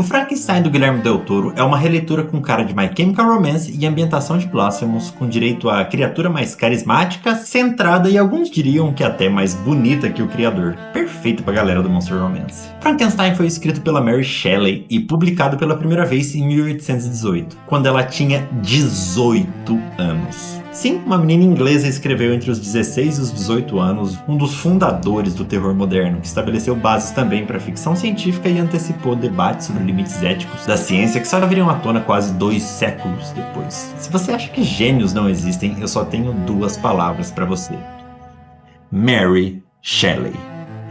O Frankenstein do Guilherme Del Toro é uma releitura com cara de My Chemical Romance e ambientação de Blasphemous, com direito à criatura mais carismática, centrada e alguns diriam que até mais bonita que o criador. Perfeito pra galera do Monster Romance. Frankenstein foi escrito pela Mary Shelley e publicado pela primeira vez em 1818, quando ela tinha 18 anos. Sim, uma menina inglesa escreveu entre os 16 e os 18 anos, um dos fundadores do terror moderno, que estabeleceu bases também para a ficção científica e antecipou debates sobre limites éticos da ciência que só viriam à tona quase 2 séculos depois. Se você acha que gênios não existem, eu só tenho 2 palavras para você. Mary Shelley.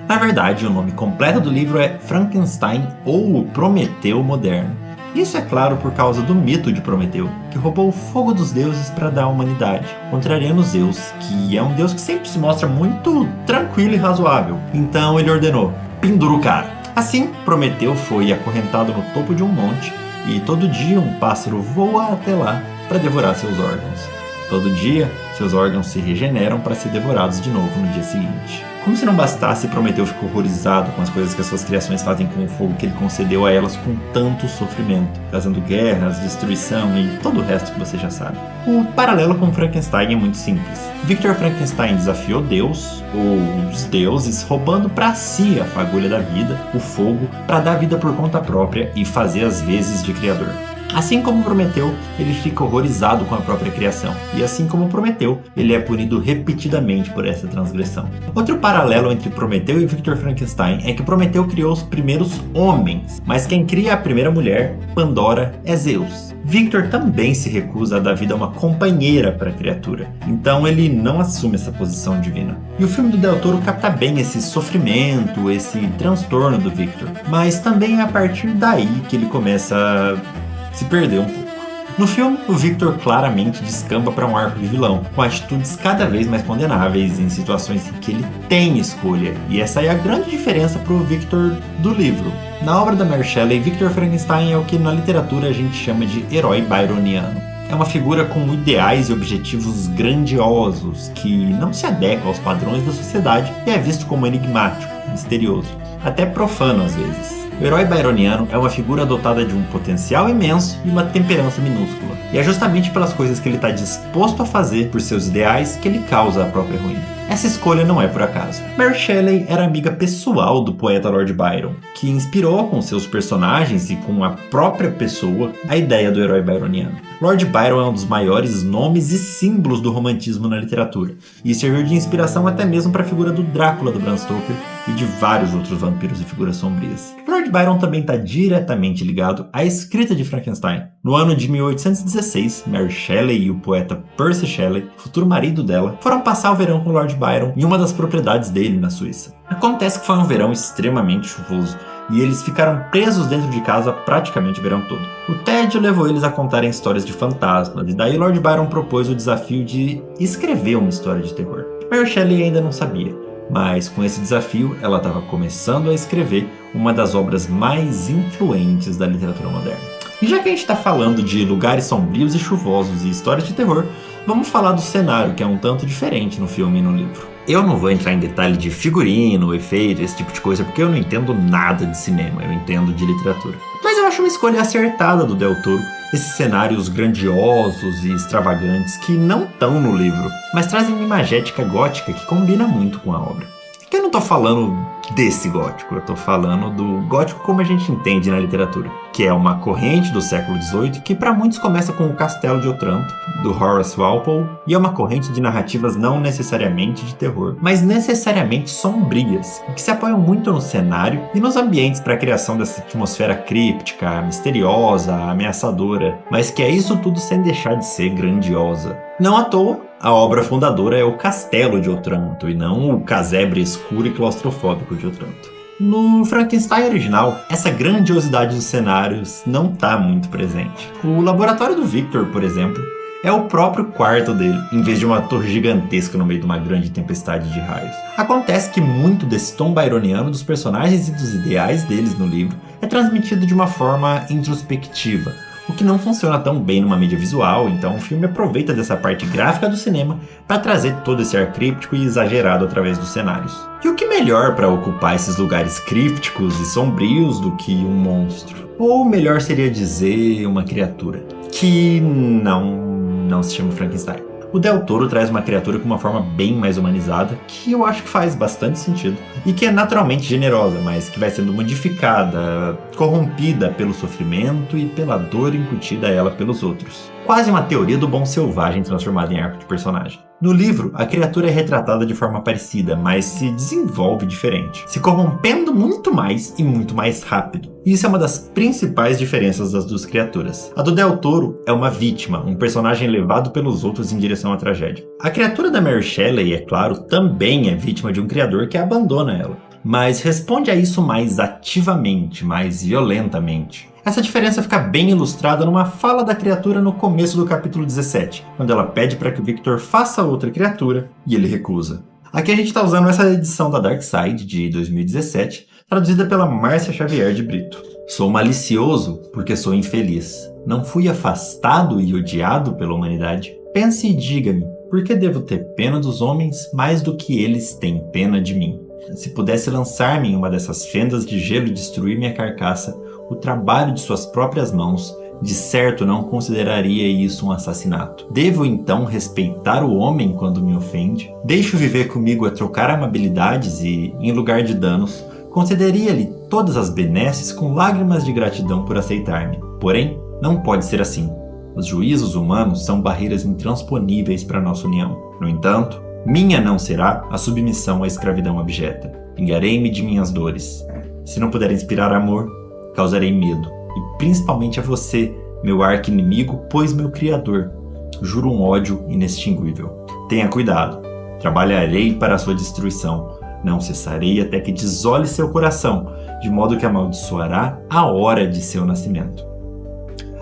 Na verdade, o nome completo do livro é Frankenstein ou o Prometeu Moderno. Isso é claro por causa do mito de Prometeu, que roubou o fogo dos deuses para dar à humanidade, contrariando Zeus, que é um deus que sempre se mostra muito tranquilo e razoável. Então ele ordenou: pendura o cara. Assim, Prometeu foi acorrentado no topo de um monte e todo dia um pássaro voa até lá para devorar seus órgãos. Todo dia, seus órgãos se regeneram para ser devorados de novo no dia seguinte. Como se não bastasse, Prometeu ficou horrorizado com as coisas que as suas criações fazem com o fogo que ele concedeu a elas com tanto sofrimento, causando guerras, destruição e todo o resto que você já sabe. O paralelo com Frankenstein é muito simples. Victor Frankenstein desafiou Deus, ou os deuses, roubando para si a fagulha da vida, o fogo, para dar vida por conta própria e fazer as vezes de criador. Assim como Prometeu, ele fica horrorizado com a própria criação. E assim como Prometeu, ele é punido repetidamente por essa transgressão. Outro paralelo entre Prometeu e Victor Frankenstein é que Prometeu criou os primeiros homens, mas quem cria a primeira mulher, Pandora, é Zeus. Victor também se recusa a dar vida a uma companheira para a criatura, então ele não assume essa posição divina. E o filme do Del Toro capta bem esse sofrimento, esse transtorno do Victor, mas também é a partir daí que ele começa a se perdeu um pouco. No filme, o Victor claramente descamba para um arco de vilão, com atitudes cada vez mais condenáveis em situações em que ele tem escolha, e essa é a grande diferença para o Victor do livro. Na obra da Mary Shelley, Victor Frankenstein é o que na literatura a gente chama de herói byroniano. É uma figura com ideais e objetivos grandiosos, que não se adequa aos padrões da sociedade e é visto como enigmático, misterioso, até profano às vezes. O herói byroniano é uma figura dotada de um potencial imenso e uma temperança minúscula. E é justamente pelas coisas que ele está disposto a fazer por seus ideais que ele causa a própria ruína. Essa escolha não é por acaso. Mary Shelley era amiga pessoal do poeta Lord Byron, que inspirou com seus personagens e com a própria pessoa a ideia do herói byroniano. Lord Byron é um dos maiores nomes e símbolos do romantismo na literatura, e serviu de inspiração até mesmo para a figura do Drácula do Bram Stoker e de vários outros vampiros e figuras sombrias. Lord Byron também está diretamente ligado à escrita de Frankenstein. No ano de 1816, Mary Shelley e o poeta Percy Shelley, futuro marido dela, foram passar o verão com Lord Byron em uma das propriedades dele na Suíça. Acontece que foi um verão extremamente chuvoso, e eles ficaram presos dentro de casa praticamente o verão todo. O tédio levou eles a contarem histórias de fantasmas, e daí Lord Byron propôs o desafio de escrever uma história de terror. Mary Shelley ainda não sabia, mas com esse desafio ela estava começando a escrever uma das obras mais influentes da literatura moderna. E já que a gente está falando de lugares sombrios e chuvosos e histórias de terror, vamos falar do cenário, que é um tanto diferente no filme e no livro. Eu não vou entrar em detalhe de figurino, efeito, esse tipo de coisa, porque eu não entendo nada de cinema, eu entendo de literatura. Mas eu acho uma escolha acertada do Del Toro, esses cenários grandiosos e extravagantes que não estão no livro, mas trazem uma imagética gótica que combina muito com a obra. Que eu não tô falando desse gótico, eu tô falando do gótico como a gente entende na literatura, que é uma corrente do século XVIII que para muitos começa com o Castelo de Otranto, do Horace Walpole, e é uma corrente de narrativas não necessariamente de terror, mas necessariamente sombrias, que se apoiam muito no cenário e nos ambientes para a criação dessa atmosfera críptica, misteriosa, ameaçadora, mas que é isso tudo sem deixar de ser grandiosa. Não à toa, a obra fundadora é o Castelo de Otranto, e não o casebre escuro e claustrofóbico de Otranto. No Frankenstein original, essa grandiosidade dos cenários não está muito presente. O laboratório do Victor, por exemplo, é o próprio quarto dele, em vez de uma torre gigantesca no meio de uma grande tempestade de raios. Acontece que muito desse tom byroniano dos personagens e dos ideais deles no livro é transmitido de uma forma introspectiva. o que não funciona tão bem numa mídia visual, então o filme aproveita dessa parte gráfica do cinema para trazer todo esse ar críptico e exagerado através dos cenários. E o que melhor para ocupar esses lugares crípticos e sombrios do que um monstro? Ou melhor seria dizer, uma criatura, que não se chama Frankenstein. O Del Toro traz uma criatura com uma forma bem mais humanizada, que eu acho que faz bastante sentido, e que é naturalmente generosa, mas que vai sendo modificada, corrompida pelo sofrimento e pela dor incutida a ela pelos outros. Quase uma teoria do bom selvagem transformada em arco de personagem. No livro, a criatura é retratada de forma parecida, mas se desenvolve diferente, se corrompendo muito mais e muito mais rápido. E isso é uma das principais diferenças das duas criaturas. A do Del Toro é uma vítima, um personagem levado pelos outros em direção à tragédia. A criatura da Mary Shelley, é claro, também é vítima de um criador que abandona ela, mas responde a isso mais ativamente, mais violentamente. Essa diferença fica bem ilustrada numa fala da criatura no começo do capítulo 17, quando ela pede para que o Victor faça outra criatura e ele recusa. Aqui a gente está usando essa edição da Dark Side de 2017, traduzida pela Márcia Xavier de Brito. Sou malicioso porque sou infeliz. Não fui afastado e odiado pela humanidade. Pense e diga-me, por que devo ter pena dos homens mais do que eles têm pena de mim? Se pudesse lançar-me em uma dessas fendas de gelo e destruir minha carcaça, o trabalho de suas próprias mãos, de certo não consideraria isso um assassinato. Devo então respeitar o homem quando me ofende? Deixo viver comigo a trocar amabilidades e, em lugar de danos, concederia-lhe todas as benesses com lágrimas de gratidão por aceitar-me. Porém, não pode ser assim. Os juízos humanos são barreiras intransponíveis para nossa união. No entanto, minha não será a submissão à escravidão abjeta. Vingarei-me de minhas dores. Se não puder inspirar amor, causarei medo, e principalmente a você, meu arqui-inimigo, pois meu criador. Juro um ódio inextinguível. Tenha cuidado. Trabalharei para a sua destruição. Não cessarei até que desole seu coração, de modo que amaldiçoará a hora de seu nascimento.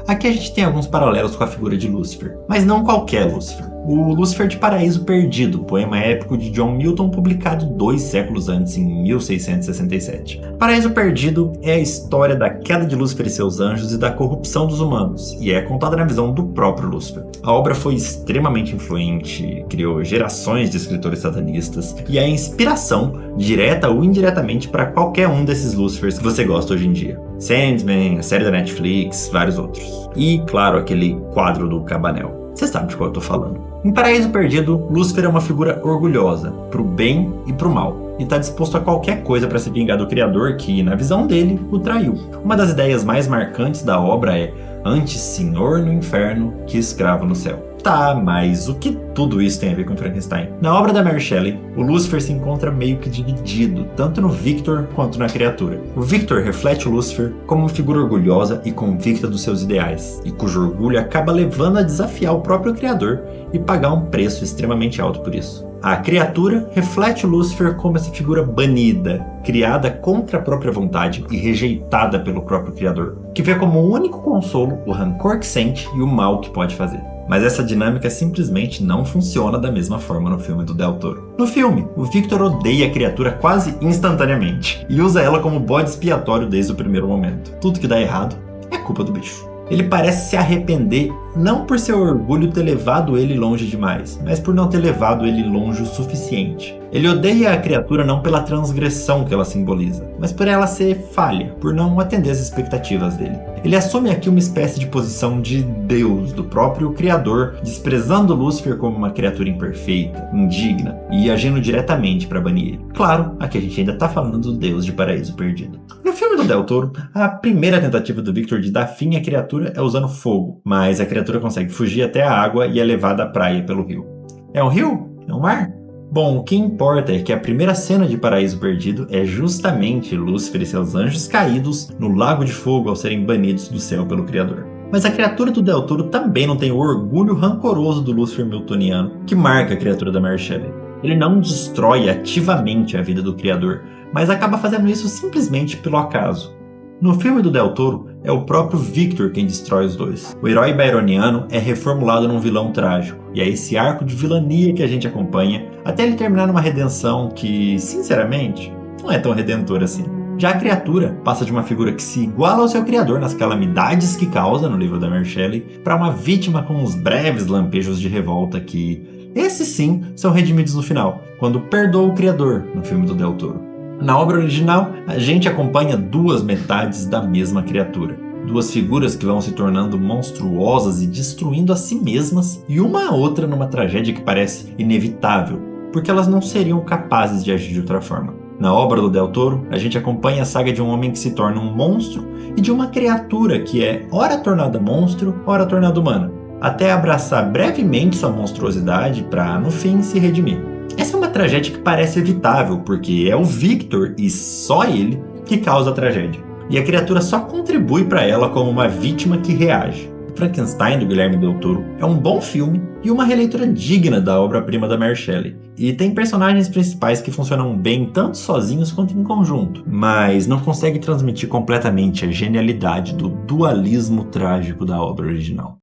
Aqui a gente tem alguns paralelos com a figura de Lúcifer, mas não qualquer Lúcifer. O Lúcifer de Paraíso Perdido, poema épico de John Milton, publicado 2 séculos antes, em 1667. Paraíso Perdido é a história da queda de Lúcifer e seus anjos e da corrupção dos humanos, e é contada na visão do próprio Lúcifer. A obra foi extremamente influente, criou gerações de escritores satanistas, e é a inspiração, direta ou indiretamente, para qualquer um desses Lúcifers que você gosta hoje em dia. Sandman, a série da Netflix, vários outros. E, claro, aquele quadro do Cabanel. Você sabe de qual eu tô falando. Em Paraíso Perdido, Lúcifer é uma figura orgulhosa, pro bem e pro mal, e tá disposto a qualquer coisa para se vingar do Criador que, na visão dele, o traiu. Uma das ideias mais marcantes da obra é antes senhor no inferno que escravo no céu. Tá, mas o que tudo isso tem a ver com Frankenstein? Na obra da Mary Shelley, o Lúcifer se encontra meio que dividido, tanto no Victor quanto na criatura. O Victor reflete o Lúcifer como uma figura orgulhosa e convicta dos seus ideais, e cujo orgulho acaba levando a desafiar o próprio Criador e pagar um preço extremamente alto por isso. A criatura reflete o Lúcifer como essa figura banida, criada contra a própria vontade e rejeitada pelo próprio Criador, que vê como único consolo o rancor que sente e o mal que pode fazer. Mas essa dinâmica simplesmente não funciona da mesma forma no filme do Del Toro. No filme, o Victor odeia a criatura quase instantaneamente e usa ela como bode expiatório desde o primeiro momento. Tudo que dá errado é culpa do bicho. Ele parece se arrepender não por seu orgulho ter levado ele longe demais, mas por não ter levado ele longe o suficiente. Ele odeia a criatura não pela transgressão que ela simboliza, mas por ela ser falha, por não atender às expectativas dele. Ele assume aqui uma espécie de posição de Deus, do próprio Criador, desprezando Lúcifer como uma criatura imperfeita, indigna, e agindo diretamente para banir ele. Claro, aqui a gente ainda tá falando do Deus de Paraíso Perdido. No filme do Del Toro, a primeira tentativa do Victor de dar fim à criatura é usando fogo, mas a criatura consegue fugir até a água e é levada à praia pelo rio. É um rio? É um mar? Bom, o que importa é que a primeira cena de Paraíso Perdido é justamente Lúcifer e seus anjos caídos no lago de fogo ao serem banidos do céu pelo Criador. Mas a criatura do Del Toro também não tem o orgulho rancoroso do Lúcifer miltoniano que marca a criatura da Mary Shelley. Ele não destrói ativamente a vida do Criador, mas acaba fazendo isso simplesmente pelo acaso. No filme do Del Toro, é o próprio Victor quem destrói os dois. O herói byroniano é reformulado num vilão trágico, e é esse arco de vilania que a gente acompanha, até ele terminar numa redenção que, sinceramente, não é tão redentora assim. Já a criatura passa de uma figura que se iguala ao seu criador nas calamidades que causa no livro da Mary Shelley para uma vítima com uns breves lampejos de revolta que, esses sim, são redimidos no final, quando perdoa o criador no filme do Del Toro. Na obra original, a gente acompanha duas metades da mesma criatura. Duas figuras que vão se tornando monstruosas e destruindo a si mesmas, e uma a outra numa tragédia que parece inevitável, porque elas não seriam capazes de agir de outra forma. Na obra do Del Toro, a gente acompanha a saga de um homem que se torna um monstro e de uma criatura que é ora tornada monstro, ora tornada humana, até abraçar brevemente sua monstruosidade para, no fim, se redimir. Essa é uma tragédia que parece evitável, porque é o Victor, e só ele, que causa a tragédia. E a criatura só contribui para ela como uma vítima que reage. Frankenstein, do Guilherme Del Toro, é um bom filme e uma releitura digna da obra-prima da Mary Shelley. E tem personagens principais que funcionam bem tanto sozinhos quanto em conjunto, mas não consegue transmitir completamente a genialidade do dualismo trágico da obra original.